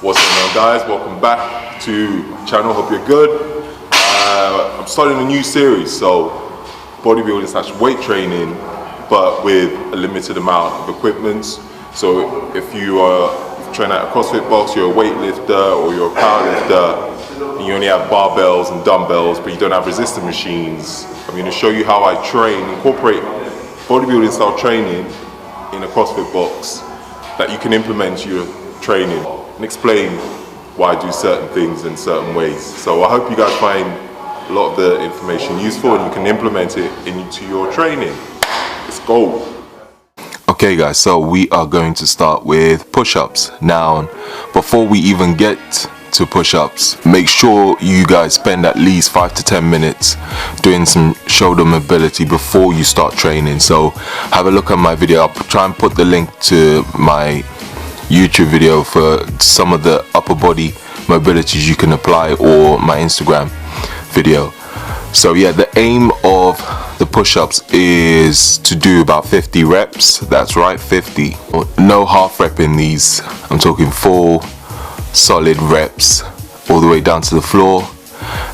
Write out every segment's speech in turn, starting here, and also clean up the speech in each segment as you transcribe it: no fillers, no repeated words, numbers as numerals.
What's going on, guys? Welcome back to my channel. Hope you're good. I'm starting a new series, so bodybuilding / weight training, but with a limited amount of equipment. So if you train at a CrossFit box, you're a weightlifter or you're a powerlifter, and you only have barbells and dumbbells, but you don't have resistance machines, I'm going to show you how I incorporate bodybuilding style training in a CrossFit box that you can implement your training and explain why I do certain things in certain ways. So I hope you guys find a lot of the information useful and you can implement it into your training. Let's go. Okay guys, so we are going to start with push-ups. Now, before we even get to push-ups, make sure you guys spend at least 5 to 10 minutes doing some shoulder mobility before you start training. So have a look at my video. I'll try and put the link to my YouTube video for some of the upper body mobilities you can apply, or my Instagram video. So yeah, the aim of the push-ups is to do about 50 reps. That's right, 50. No half rep in these. I'm talking full solid reps all the way down to the floor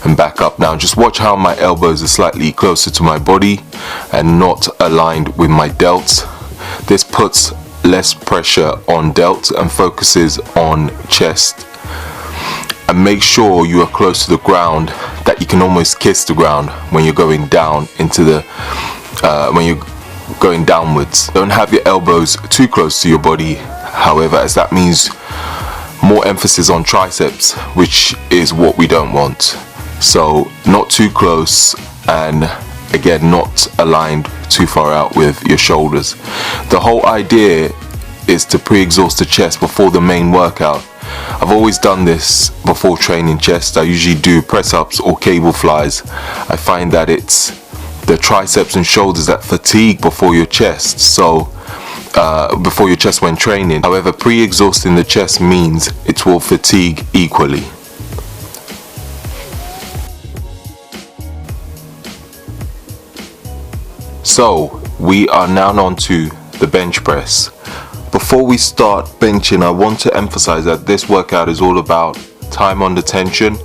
and back up. Now just watch how my elbows are slightly closer to my body and not aligned with my delts. This puts less pressure on delts and focuses on chest. And make sure you are close to the ground, that you can almost kiss the ground when you're going down into the when you're going downwards. Don't have your elbows too close to your body, however, as that means more emphasis on triceps, which is what we don't want. So not too close, and again, not aligned too far out with your shoulders. The whole idea is to pre-exhaust the chest before the main workout. I've always done this before training chest. I usually do press-ups or cable flies. I find that it's the triceps and shoulders that fatigue before your chest, so before your chest when training. However, pre-exhausting the chest means it will fatigue equally. So we are now on to the bench press. Before we start benching, I want to emphasize that this workout is all about time under tension,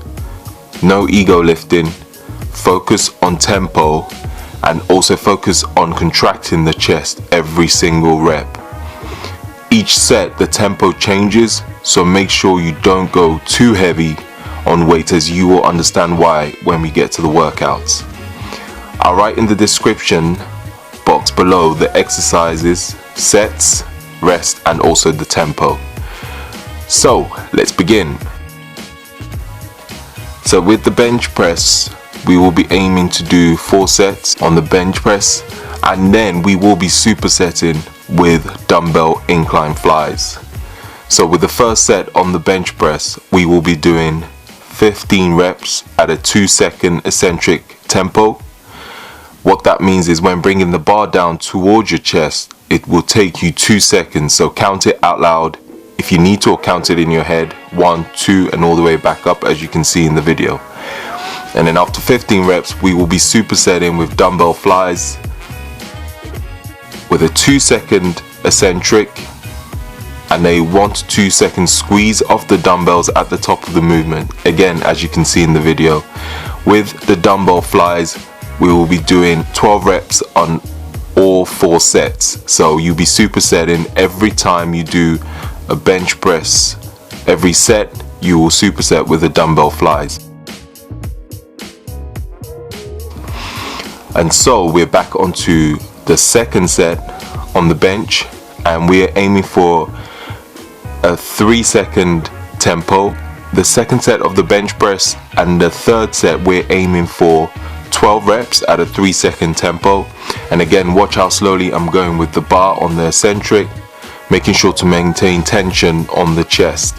no ego lifting, focus on tempo, and also focus on contracting the chest every single rep. Each set the tempo changes, so make sure you don't go too heavy on weight, as you will understand why when we get to the workouts. I'll write in the description box below the exercises, sets, rest, and also the tempo. So let's begin. So with the bench press, we will be aiming to do 4 sets on the bench press, and then we will be supersetting with dumbbell incline flies. So with the first set on the bench press, we will be doing 15 reps at a 2-second eccentric tempo. What that means is when bringing the bar down towards your chest, it will take you 2 seconds. So count it out loud if you need to, or count it in your head, 1, 2, and all the way back up, as you can see in the video. And then after 15 reps, we will be supersetting with dumbbell flies with a 2-second eccentric and a 1 to 2 second squeeze of the dumbbells at the top of the movement. Again, as you can see in the video, with the dumbbell flies, we will be doing 12 reps on all 4 sets. So you'll be supersetting every time you do a bench press. Every set you will superset with the dumbbell flies. And so we're back onto the second set on the bench, and we're aiming for a 3-second tempo. The second set of the bench press and the third set, we're aiming for 12 reps at a 3-second tempo. And again, watch how slowly I'm going with the bar on the eccentric, making sure to maintain tension on the chest.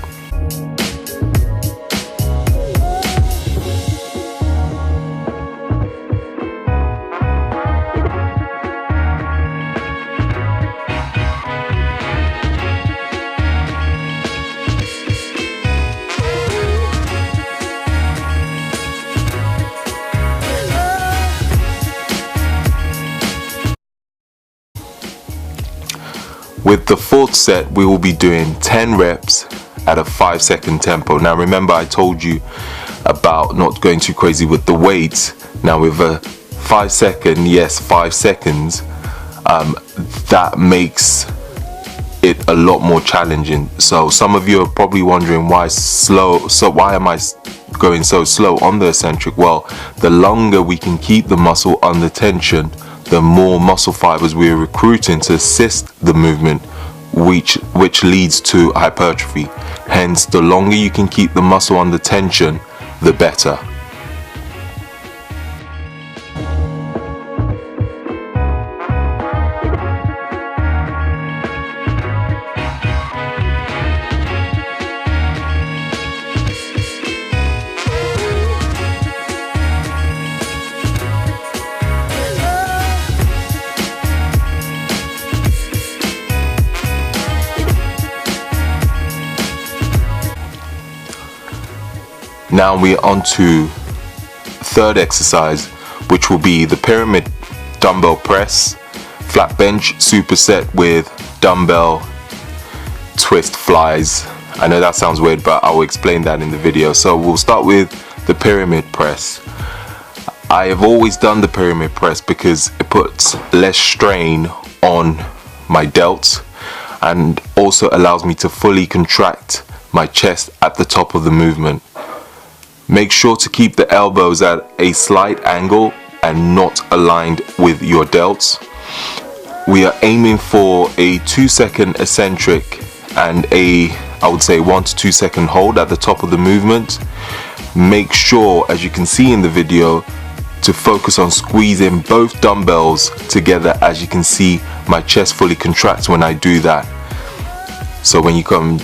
With the fourth set, we will be doing 10 reps at a 5-second tempo. Now remember, I told you about not going too crazy with the weights. Now with a 5 second, yes, 5 seconds, that makes it a lot more challenging. So some of you are probably wondering why am I going so slow on the eccentric? Well, the longer we can keep the muscle under tension, the more muscle fibers we're recruiting to assist the movement, which leads to hypertrophy. Hence, the longer you can keep the muscle under tension, the better. Now we're on to third exercise, which will be the pyramid dumbbell press, flat bench superset with dumbbell twist flies. I know that sounds weird, but I will explain that in the video. So we'll start with the pyramid press. I have always done the pyramid press because it puts less strain on my delts and also allows me to fully contract my chest at the top of the movement. Make sure to keep the elbows at a slight angle and not aligned with your delts. We are aiming for a 2-second eccentric and I would say 1 to 2 second hold at the top of the movement. Make sure, as you can see in the video, to focus on squeezing both dumbbells together. As you can see, my chest fully contracts when I do that. So when you come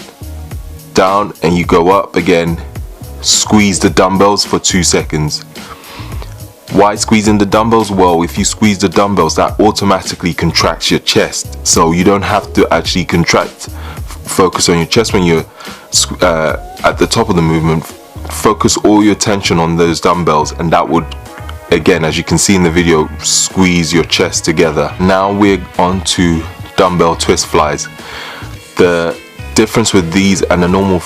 down and you go up again, squeeze the dumbbells for 2 seconds. Why squeezing the dumbbells? Well, if you squeeze the dumbbells, that automatically contracts your chest, so you don't have to actually focus on your chest when you're at the top of the movement. Focus all your tension on those dumbbells, and that would, again, as you can see in the video, squeeze your chest together. Now we're on to dumbbell twist flies. The difference with these and a normal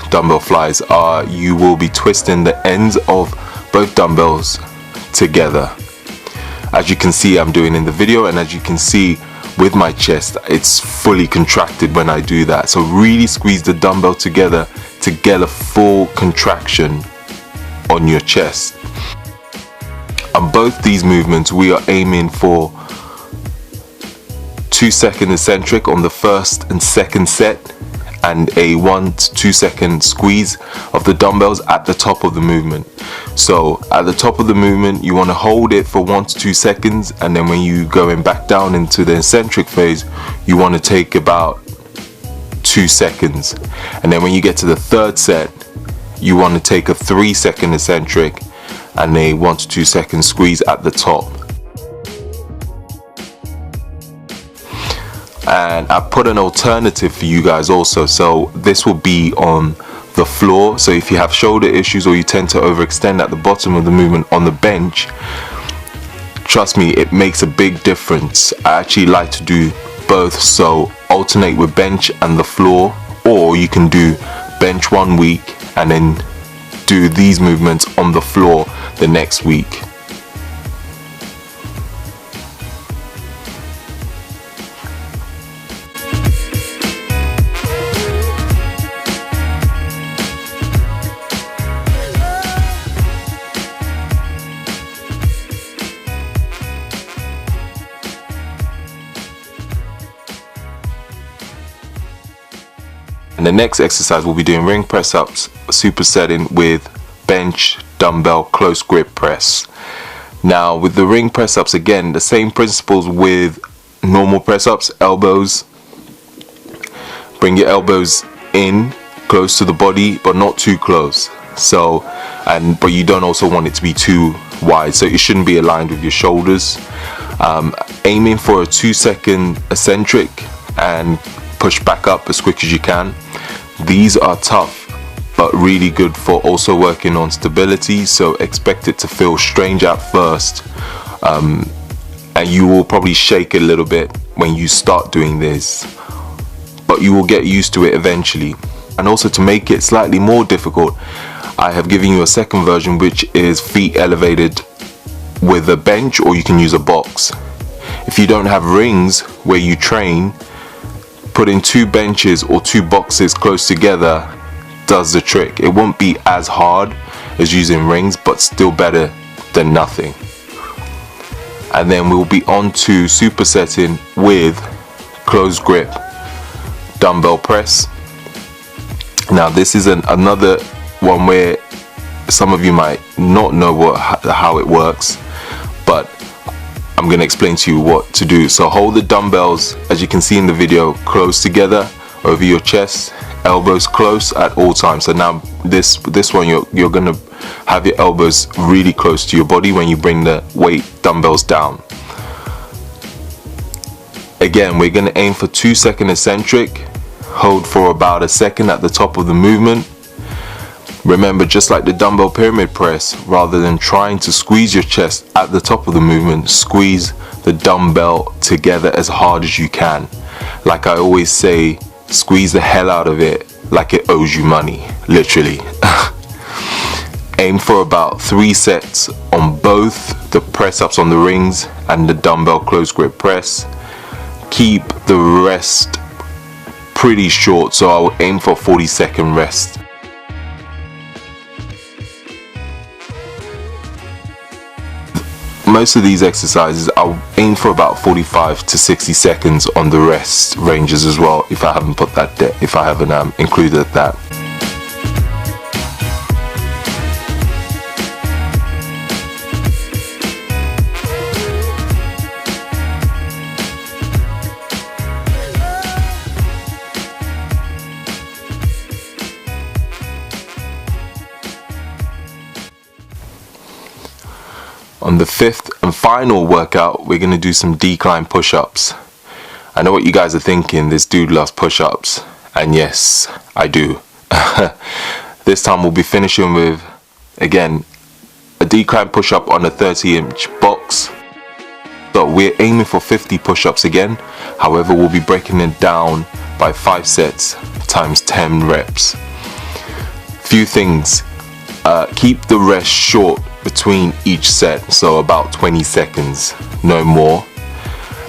dumbbell flies are you will be twisting the ends of both dumbbells together, as you can see I'm doing in the video, and as you can see with my chest, it's fully contracted when I do that. So really squeeze the dumbbell together to get a full contraction on your chest. On both these movements, we are aiming for 2-second eccentric on the first and second set, and a 1 to 2 second squeeze of the dumbbells at the top of the movement. So at the top of the movement, you want to hold it for 1 to 2 seconds, and then when you going back down into the eccentric phase, you want to take about 2 seconds. And then when you get to the third set, you want to take a 3-second eccentric and a 1 to 2 second squeeze at the top. And I put an alternative for you guys also, so this will be on the floor. So if you have shoulder issues or you tend to overextend at the bottom of the movement on the bench, trust me, it makes a big difference. I actually like to do both, so alternate with bench and the floor, or you can do bench 1 week and then do these movements on the floor the next week. And the next exercise we'll be doing ring press ups, supersetting with bench dumbbell close grip press. Now with the ring press ups, again, the same principles with normal press ups. Elbows, bring your elbows in close to the body but not too close. So, but you don't also want it to be too wide, so it shouldn't be aligned with your shoulders. Aiming for a 2-second eccentric and push back up as quick as you can. These are tough but really good for also working on stability, so expect it to feel strange at first, and you will probably shake a little bit when you start doing this, but you will get used to it eventually. And also, to make it slightly more difficult, I have given you a second version, which is feet elevated with a bench, or you can use a box. If you don't have rings where you train, putting 2 benches or 2 boxes close together does the trick. It won't be as hard as using rings, but still better than nothing. And then we'll be on to supersetting with closed grip dumbbell press. Now this is another one where some of you might not know how it works, but I'm going to explain to you what to do. So hold the dumbbells, as you can see in the video, close together over your chest, elbows close at all times. So now this one, you're going to have your elbows really close to your body when you bring the weight dumbbells down. Again, we're going to aim for 2-second eccentric. Hold for about a second at the top of the movement. Remember, just like the dumbbell pyramid press, rather than trying to squeeze your chest at the top of the movement, squeeze the dumbbell together as hard as you can. Like I always say, squeeze the hell out of it like it owes you money, literally. Aim for about 3 sets on both the press ups on the rings and the dumbbell close grip press. Keep the rest pretty short, so I will aim for a 40-second rest. Most of these exercises I'll aim for about 45 to 60 seconds on the rest ranges as well, if I haven't put that if I haven't included that. On the 5th and final workout, we're going to do some decline push-ups. I know what you guys are thinking, this dude loves push-ups. And yes, I do. This time we'll be finishing with, again, a decline push-up on a 30-inch box. So we're aiming for 50 push-ups again. However, we'll be breaking it down by 5 sets times 10 reps. Few things. Keep the rest short between each set, so about 20 seconds, no more.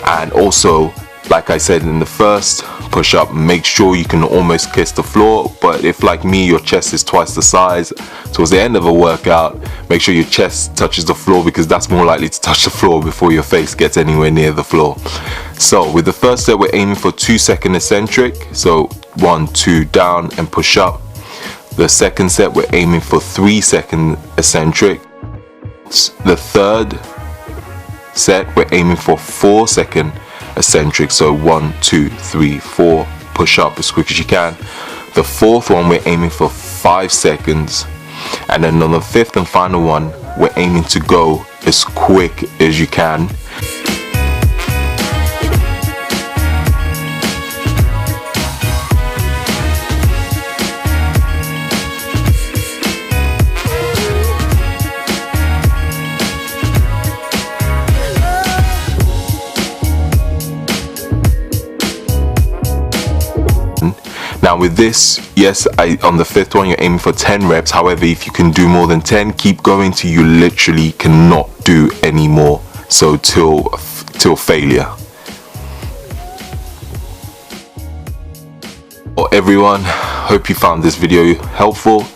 And also, like I said in the first push-up, make sure you can almost kiss the floor. But if, like me, your chest is twice the size, towards the end of a workout, make sure your chest touches the floor, because that's more likely to touch the floor before your face gets anywhere near the floor. So with the first set, we're aiming for 2-second eccentric, so 1, 2 down and push up. The second set, we're aiming for 3-second eccentric. The third set, we're aiming for 4-second eccentric, so 1, 2, 3, 4, push up as quick as you can. The fourth one, we're aiming for 5 seconds, and then on the 5th and final one, we're aiming to go as quick as you can. Now with this, yes, on the 5th one, you're aiming for 10 reps. However, if you can do more than 10, keep going till you literally cannot do any more. So till failure. Well, everyone, hope you found this video helpful,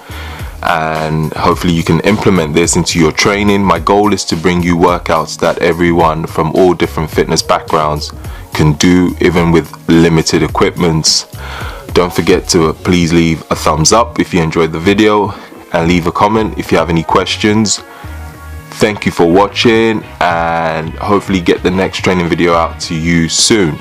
and hopefully you can implement this into your training. My goal is to bring you workouts that everyone from all different fitness backgrounds can do, even with limited equipment. Don't forget to please leave a thumbs up if you enjoyed the video, and leave a comment if you have any questions. Thank you for watching, and hopefully get the next training video out to you soon.